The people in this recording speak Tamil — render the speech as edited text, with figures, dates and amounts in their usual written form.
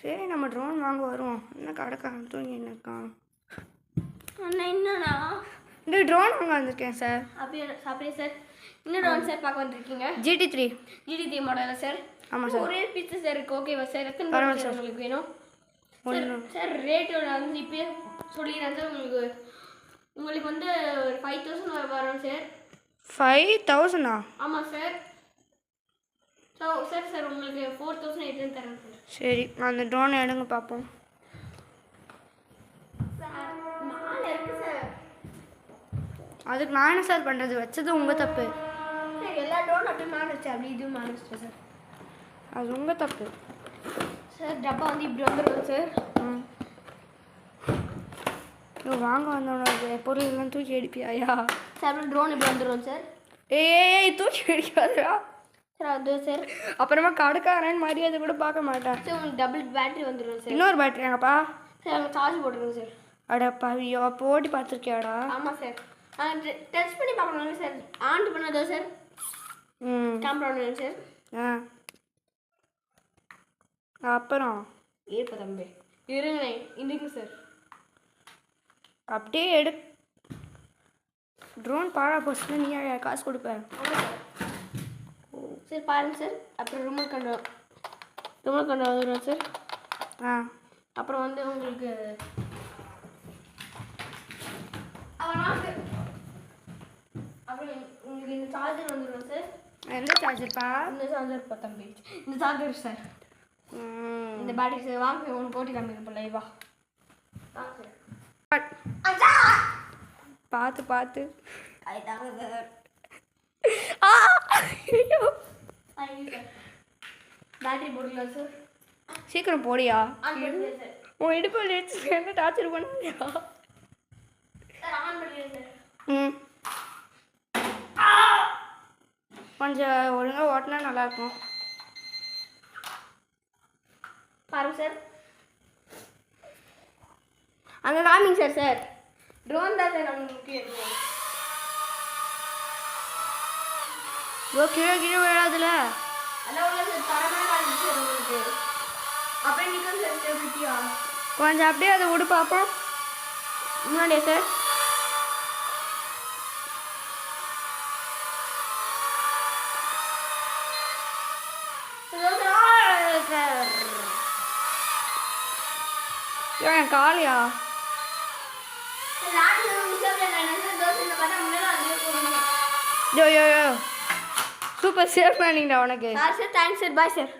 சரி நம்ம ட்ரோன் வாங்க வருவோம். என்ன கடைக்காரன் தூங்கி இருக்கான். அண்ணா என்னண்ணா? இந்த ட்ரோன் வாங்க வந்திருக்கேன் சார். அப்படியே சார். என்ன ட்ரோன் சார் பார்க்க வந்திருக்கீங்க? GT3 மாடலா சார்? ஆமாம் சார். ஒரே பீஸ் சார் இருக்கு. ஓகேவா சார்? எத்தனை ட்ரோன் சார் உங்களுக்கு வேணும்? சார் ரேட்டு வந்து இப்போயே சொல்லிடுறேன் சார். உங்களுக்கு வந்து 5000 வரும் சார். 5000? ஆமாம் சார். சார் உங்களுக்கு 4800 தரேன் சார். சரி அந்த ட்ரோன் எடுங்க பார்ப்போம். அதுக்கு நான் என்ன சார் பண்ணுறது? வச்சது உங்கள் தப்பு. சார் எல்லா ட்ரோன் அப்படியே மாறிடுச்சு. அப்படி இதுவும் மாறிடுச்சு சார். அது உங்கள் தப்பு சார். டப்பா வந்து இப்படி வந்துடும் சார். வாங்க வந்தோட பொருள் எல்லாம் தூக்கி அடிப்பியாயா? சார் ட்ரோன் இப்படி வந்துடும் சார். ஏய் தூக்கி அடிக்காதா சார்? அது சார் அப்புறமா கடைக்காரன் மரியாதை கூட பார்க்க மாட்டேன் சார். உங்களுக்கு டபுள் பேட்டரி வந்துடும் சார். இன்னொரு பேட்டரி எங்கப்பா? சார் அங்கே சார்ஜ் போட்டுருங்க சார். அடப்பா ஐயோ அப்போ ஓட்டி பார்த்துருக்கியாடா? ஆமாம் சார். டெஸ்ட் பண்ணி பார்க்கணும் சார். ஆன் பண்ணதோ சார். கேமரா ஒன்று சார். அப்புறம் இருப்ப தம்பி இருங்க இன்றைக்கு சார். அப்படியே எடு. ட்ரோன் பாழா போச்சுன்னா நீ காசு கொடுப்பேன். சரி பாருங்க சார். அப்புறம் ரிமோட் கண்ட்ரோல் வந்துடும் சார். அப்புறம் வந்து உங்களுக்கு அப்புறம் உங்களுக்கு இந்த சார்ஜர் வந்துடும் சார். எந்த சார்ஜர்ப்பா? இந்த சார்ஜர் தம்பி. இந்த சார்ஜர் சார். இந்த பேட்டரி சார். வாங்க உங்களுக்கு போட்டி காமிக்க லைவா. பார்த்து அதுதாங்க சார். பேட்டரி போட்டுக்கலாம் சார். சீக்கிரம் போடியா. ஆன் பண்ணிடுறேன் சார். உன் இடுப்பில் எடுத்து என்ன டார்ச்சர் பண்ணியா? சார் ஆன் பண்ணிடுறேன் சார். கொஞ்சம் ஒழுங்காக ஓட்டினா நல்லாயிருக்கும். பாருங்க சார். அங்கே காமிங்க சார். சார் ட்ரோன் தான் சார் நமக்கு முக்கியம். கீழே விழாதுல. அதான் உள்ள சார் தரமாக காமிச்சு சார் உங்களுக்கு. அப்படியே நிற்கும் சார் ஸ்டெபிலிட்டியா. கொஞ்சம் அப்படியே அதை விடு பார்ப்போம். முன்னாடியே சார். என் காலியா? யோ சூப்பர் சேஃப் பண்ணிங்கடா உனக்கு. Sir thanks sir. Bye sir.